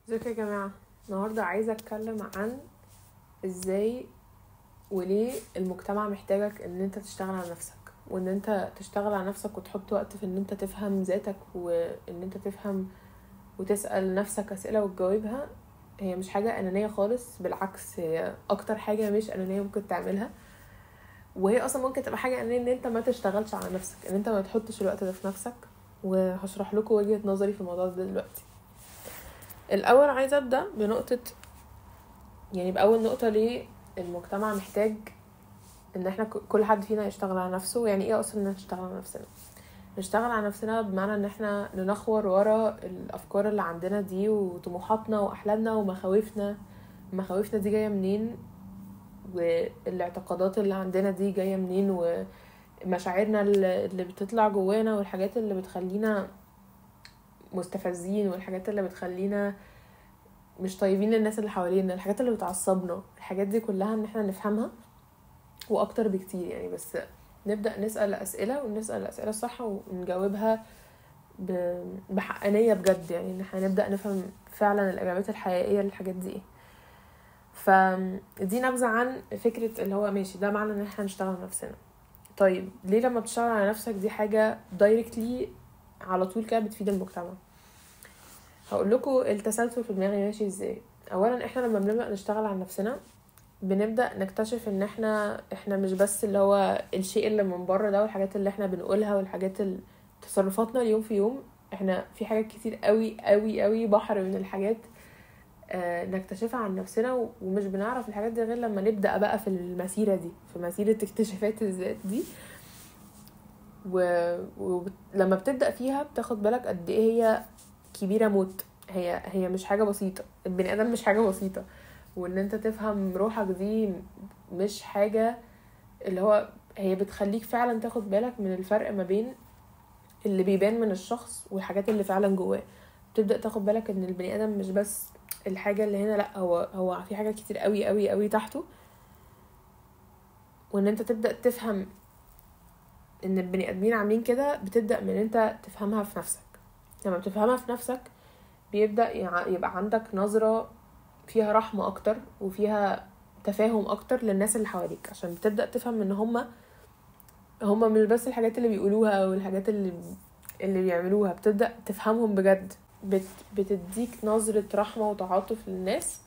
ازيكم يا جماعة. النهاردة عايزة اتكلم عن ازاي وليه المجتمع محتاجك ان انت تشتغل على نفسك، وان انت تشتغل على نفسك وتحط وقت في ان انت تفهم ذاتك، وان انت تفهم وتسأل نفسك اسئلة وتجاوبها. هي مش حاجة انانية خالص، بالعكس هي اكتر حاجة مش انانية ممكن تعملها. وهي اصلا ممكن تبقى حاجة انانية ان انت ما تشتغلش على نفسك، ان انت ما تحطش الوقت ده في نفسك. وهشرح لكم وجهة نظري في الموضوع ده دلوقتي. الاول عايزة ابدأ بنقطة، يعني بأول نقطة، ليه المجتمع محتاج ان احنا كل حد فينا يشتغل على نفسه. يعني ايه اصلا ان نشتغل على نفسنا؟ نشتغل على نفسنا بمعنى ان احنا ننخور ورا الافكار اللي عندنا دي، وطموحاتنا واحلامنا ومخاوفنا. مخاوفنا دي جاية منين، والاعتقادات اللي عندنا دي جاية منين، ومشاعرنا اللي بتطلع جوانا، والحاجات اللي بتخلينا مستفزين، والحاجات اللي بتخلينا مش طيبين للناس اللي حوالينا، الحاجات اللي بتعصبنا. الحاجات دي كلها ان احنا نفهمها واكتر بكتير يعني. بس نبدأ نسأل أسئلة، ونسأل الأسئلة الصح ونجاوبها بحقانية بجد، يعني ان احنا نبدأ نفهم فعلا الإجابات الحقيقية للحاجات دي ايه. فدي نبذة عن فكرة اللي هو ماشي، ده معنى ان احنا نشتغل على نفسنا. طيب ليه لما بتشتغل على نفسك دي حاجة دايركتلي على طول كده بتفيد المجتمع؟ هقول لكم التسلسل في دماغي ماشي ازاي. اولا احنا لما بنبدأ نشتغل على نفسنا بنبدأ نكتشف ان احنا مش بس اللي هو الشيء اللي من بره ده، والحاجات اللي احنا بنقولها، والحاجات تصرفاتنا اليوم في يوم. احنا في حاجات كتير قوي قوي قوي، بحر من الحاجات نكتشفها عن نفسنا، ومش بنعرف الحاجات دي غير لما نبدأ بقى في المسيرة دي، في مسيرة اكتشافات الذات دي. ولما بتبدأ فيها بتاخد بالك قد ايه هي كبيرة موت. هي مش حاجة بسيطة، البني آدم مش حاجة بسيطة. وان انت تفهم روحك دي مش حاجة اللي هو، هي بتخليك فعلا تاخد بالك من الفرق ما بين اللي بيبان من الشخص والحاجات اللي فعلا جواه. بتبدأ تاخد بالك ان البني آدم مش بس الحاجة اللي هنا، لا، هو في حاجات كتير قوي قوي قوي تحته. وان انت تبدأ تفهم ان البني آدمين عاملين كده، بتبدأ من انت تفهمها في نفسك. لما بتفهمها في نفسك بيبدأ يبقى عندك نظرة فيها رحمة اكتر، وفيها تفاهم اكتر للناس اللي حواليك، عشان بتبدأ تفهم ان هما مش بس الحاجات اللي بيقولوها او الحاجات اللي بيعملوها. بتبدأ تفهمهم بجد. بتديك نظرة رحمة وتعاطف للناس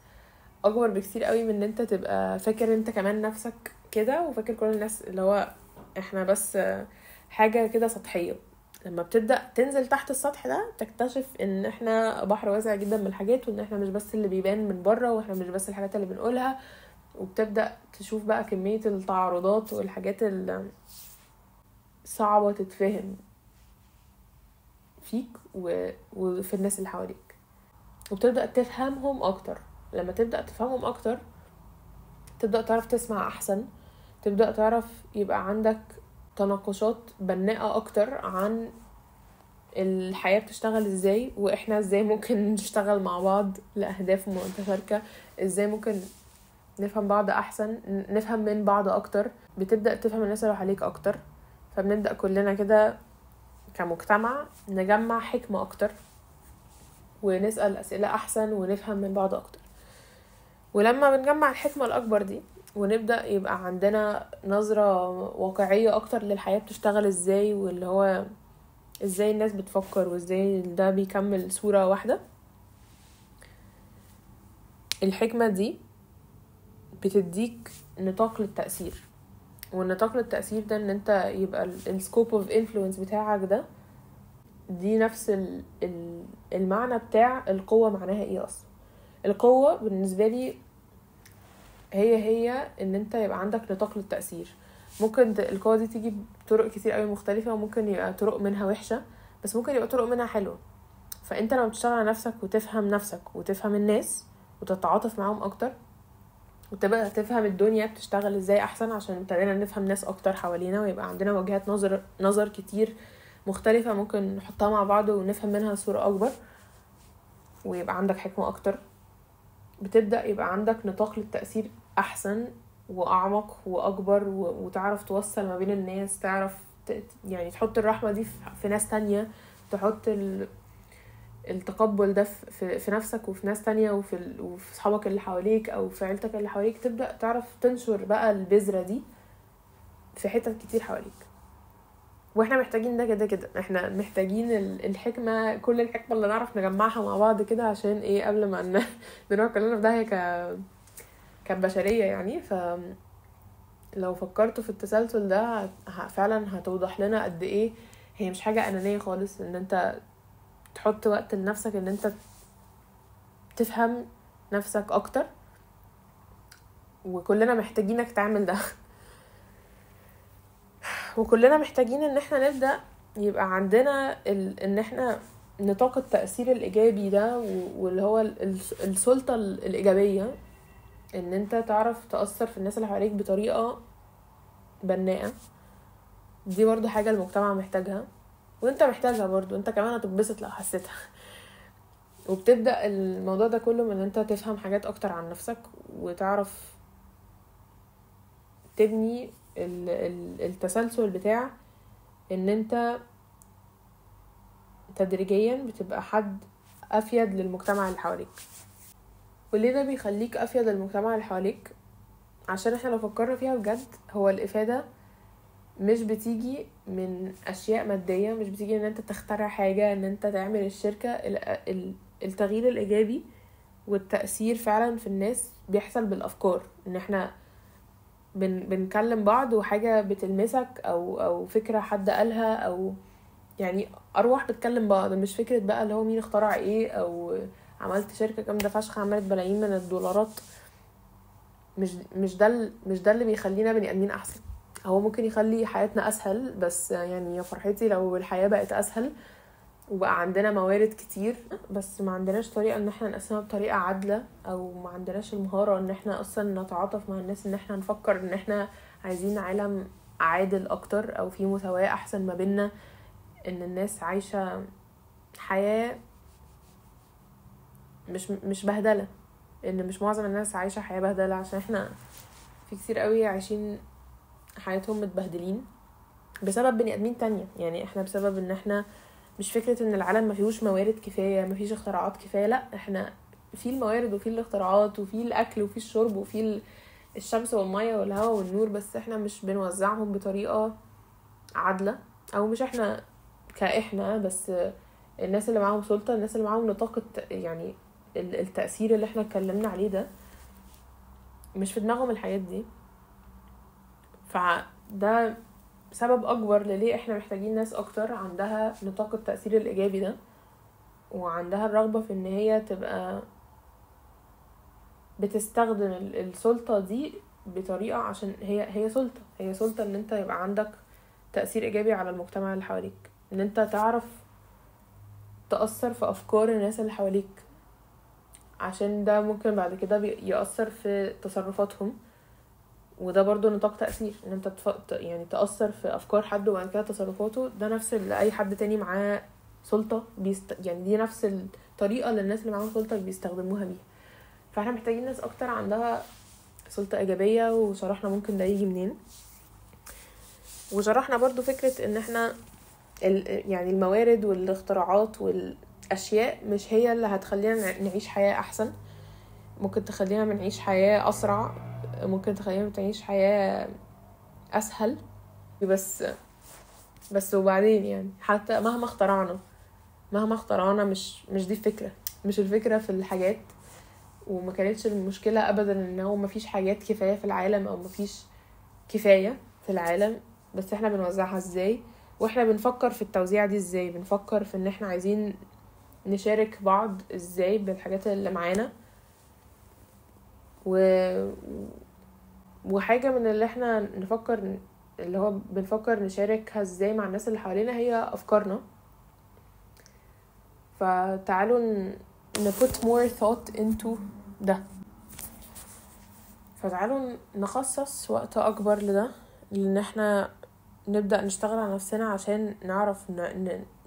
اكبر بكتير قوي من ان انت تبقى فاكر انت كمان نفسك كده، وفاكر كل الناس اللي هو احنا بس حاجة كده سطحية. لما بتبدأ تنزل تحت السطح ده تكتشف ان احنا بحر واسع جدا من الحاجات، وان احنا مش بس اللي بيبان من بره، واحنا مش بس الحاجات اللي بنقولها. وبتبدأ تشوف بقى كمية التعارضات والحاجات الصعبة تتفهم فيك وفي الناس اللي حواليك. وبتبدأ تفهمهم اكتر. لما تبدأ تفهمهم اكتر تبدأ تعرف تسمع احسن، تبدأ تعرف يبقى عندك تناقشات بناءة اكتر عن الحياة بتشتغل ازاي، واحنا ازاي ممكن نشتغل مع بعض لأهداف متشاركة، ازاي ممكن نفهم بعض احسن، نفهم من بعض اكتر. بتبدأ تفهم الناس اللي حواليك اكتر. فبنبدأ كلنا كده كمجتمع نجمع حكمة اكتر، ونسأل اسئلة احسن، ونفهم من بعض اكتر. ولما بنجمع الحكمة الاكبر دي، ونبدأ يبقى عندنا نظرة واقعية اكتر للحياة بتشتغل ازاي، واللي هو ازاي الناس بتفكر، وازاي ده بيكمل صورة واحدة. الحكمة دي بتديك نطاق للتأثير. والنطاق للتأثير ده ان انت يبقى السكوب اوف انفلونس بتاعك ده، دي نفس المعنى بتاع القوة. معناها ايه اصلا القوة بالنسبة لي؟ هي ان انت يبقى عندك نطاق للتأثير. ممكن القوة دي تيجي بطرق كتير قوي مختلفة، وممكن يبقى طرق منها وحشة، بس ممكن يبقى طرق منها حلوة. فانت لما بتشتغل على نفسك وتفهم نفسك وتفهم الناس وتتعاطف معاهم اكتر، وتبقى تفهم الدنيا بتشتغل ازاي احسن، عشان ابتدينا نفهم ناس اكتر حوالينا، ويبقى عندنا وجهات نظر كتير مختلفة ممكن نحطها مع بعض ونفهم منها صورة اكبر، ويبقى عندك حكمة اكتر. بتبدأ يبقى عندك نطاق للتأثير احسن واعمق واكبر، وتعرف توصل ما بين الناس، تعرف يعني تحط الرحمة دي في ناس تانية، تحط التقبل ده في نفسك وفي ناس تانية وفي صحابك اللي حواليك او في عيلتك اللي حواليك، تبدأ تعرف تنشر بقى البذرة دي في حتت كتير حواليك. واحنا محتاجين ده كده كده، احنا محتاجين الحكمة، كل الحكمة اللي نعرف نجمعها مع بعض كده، عشان ايه؟ قبل ما نروح كلنا في داهية كبشرية يعني. لو فكرتوا في التسلسل ده فعلا هتوضح لنا قد ايه هي مش حاجة أنانية خالص ان انت تحط وقت لنفسك، ان انت تفهم نفسك اكتر، وكلنا محتاجينك تعمل ده. وكلنا محتاجين ان احنا نبدأ يبقى عندنا ان احنا نطاق التأثير الإيجابي ده، واللي هو السلطة الإيجابية، ان انت تعرف تأثر في الناس اللي حواليك بطريقة بناءة. دي برضو حاجة المجتمع محتاجها، وانت محتاجها برضو، انت كمان هتتبسط لو حسيتها. وبتبدأ الموضوع ده كله من ان انت تفهم حاجات اكتر عن نفسك، وتعرف تبني التسلسل بتاع ان انت تدريجيا بتبقى حد افيد للمجتمع اللي حواليك. وليه ده بيخليك افيد للمجتمع اللي حواليك؟ عشان احنا لو فكرنا فيها بجد، هو الافادة مش بتيجي من اشياء مادية، مش بتيجي ان انت تخترع حاجة، ان انت تعمل الشركة. التغيير الايجابي والتأثير فعلا في الناس بيحصل بالافكار، ان احنا بنكلم بعض وحاجة بتلمسك او فكرة حد قالها، او يعني ارواح بتكلم بعض، مش فكرة بقى اللي هو مين اخترع ايه، او عملت شركة جامدة فشخ عملت بلايين من الدولارات. مش ده اللي بيخلينا بني ادمين احسن. هو ممكن يخلي حياتنا اسهل، بس يعني يا فرحتي لو الحياة بقت اسهل وبقى عندنا موارد كتير، بس ما عندناش طريقة ان احنا نقسمها بطريقة عادلة، او ما عندناش المهارة ان احنا اصلا نتعاطف مع الناس، ان احنا نفكر ان احنا عايزين عالم عادل اكتر، او في مساواة احسن ما بيننا، ان الناس عايشة حياة مش بهدلة، ان مش معظم الناس عايشة حياة بهدلة، عشان احنا في كتير قوي عايشين حياتهم متبهدلين بسبب بني ادمين تانية. يعني احنا بسبب ان احنا مش فكرة ان العالم ما فيهوش موارد كفاية، ما فيش اختراعات كفاية، لا، احنا في الموارد وفي الاختراعات وفي الاكل وفي الشرب وفي الشمس والمية والهواء والنور، بس احنا مش بنوزعهم بطريقة عادلة، او مش احنا كاحنا بس، الناس اللي معاهم سلطة، الناس اللي معاهم نطاق يعني التأثير اللي احنا اتكلمنا عليه ده، مش في دماغهم الحاجات دي. فده سبب اكبر لليه احنا محتاجين ناس اكتر عندها نطاق التأثير الايجابي ده، وعندها الرغبة في ان هي تبقى بتستخدم السلطة دي بطريقة، عشان هي سلطة ان انت يبقى عندك تأثير ايجابي على المجتمع اللي حواليك، ان انت تعرف تأثر في افكار الناس اللي حواليك، عشان ده ممكن بعد كده يأثر في تصرفاتهم. وده برضو نطاق تأثير، ان انت يعني تأثر في افكار حد وبعد كده تصرفاته. ده نفس اللي اي حد تاني معاه سلطة يعني دي نفس الطريقة اللي الناس اللي معاهم سلطة بيستخدموها بيها. فاحنا محتاجين ناس اكتر عندها سلطة ايجابية، وشرحنا ممكن ده يجي منين، وشرحنا برضو فكرة ان احنا يعني الموارد والاختراعات والاشياء مش هي اللي هتخلينا نعيش حياة احسن. ممكن تخلينا نعيش حياة اسرع، ممكن تخلينا نعيش حياة اسهل، بس وبعدين يعني حتى مهما اخترعنا مش دي الفكرة. مش الفكرة في الحاجات، وما كانتش المشكلة ابدا ان هو مفيش حاجات كفاية في العالم، او مفيش كفاية في العالم، بس احنا بنوزعها ازاي، واحنا بنفكر في التوزيع دي ازاي، بنفكر في ان احنا عايزين نشارك بعض ازاي بالحاجات اللي معانا. وحاجة من اللي احنا اللي هو بنفكر نشاركها ازاي مع الناس اللي حوالينا هي افكارنا. فتعالوا put more thought into ده. فتعالوا نخصص وقت اكبر لده، لان احنا نبدأ نشتغل على نفسنا عشان نعرف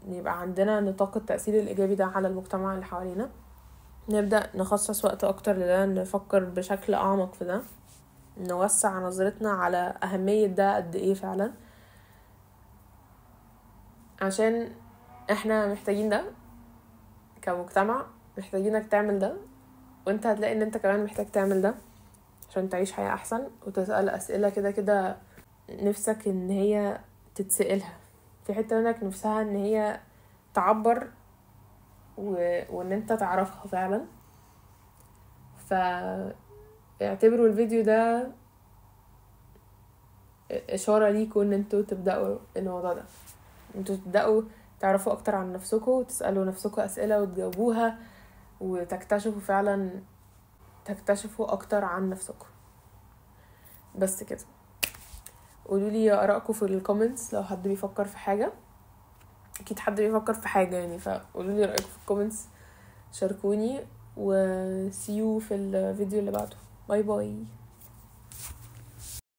يبقى عندنا نطاق التأثير الإيجابي ده على المجتمع اللي حوالينا. نبدأ نخصص وقت أكتر لده، نفكر بشكل أعمق في ده، نوسع نظرتنا على أهمية ده قد إيه فعلا، عشان إحنا محتاجين ده كمجتمع محتاجينك تعمل ده، وانت هتلاقي ان انت كمان محتاج تعمل ده عشان تعيش حياة احسن، وتسأل اسئلة كده كده نفسك ان هي تتسألها، في حتة منك نفسها ان هي تعبر وان انت تعرفها فعلا. فاعتبروا الفيديو ده اشارة ليكوا ان انتوا تبدأوا الموضوع ده، انتوا تبدأوا تعرفوا اكتر عن نفسكوا، وتسألوا نفسكوا اسئلة وتجاوبوها، وتكتشفوا فعلا تكتشفوا اكتر عن نفسكوا. بس كده. قولوا لي ارائكم في الكومنتس لو حد بيفكر في حاجة، اكيد حد بيفكر في حاجة يعني، فقولوا لي رأيكم في الكومنتس، شاركوني، و see you في الفيديو اللي بعده. باي باي.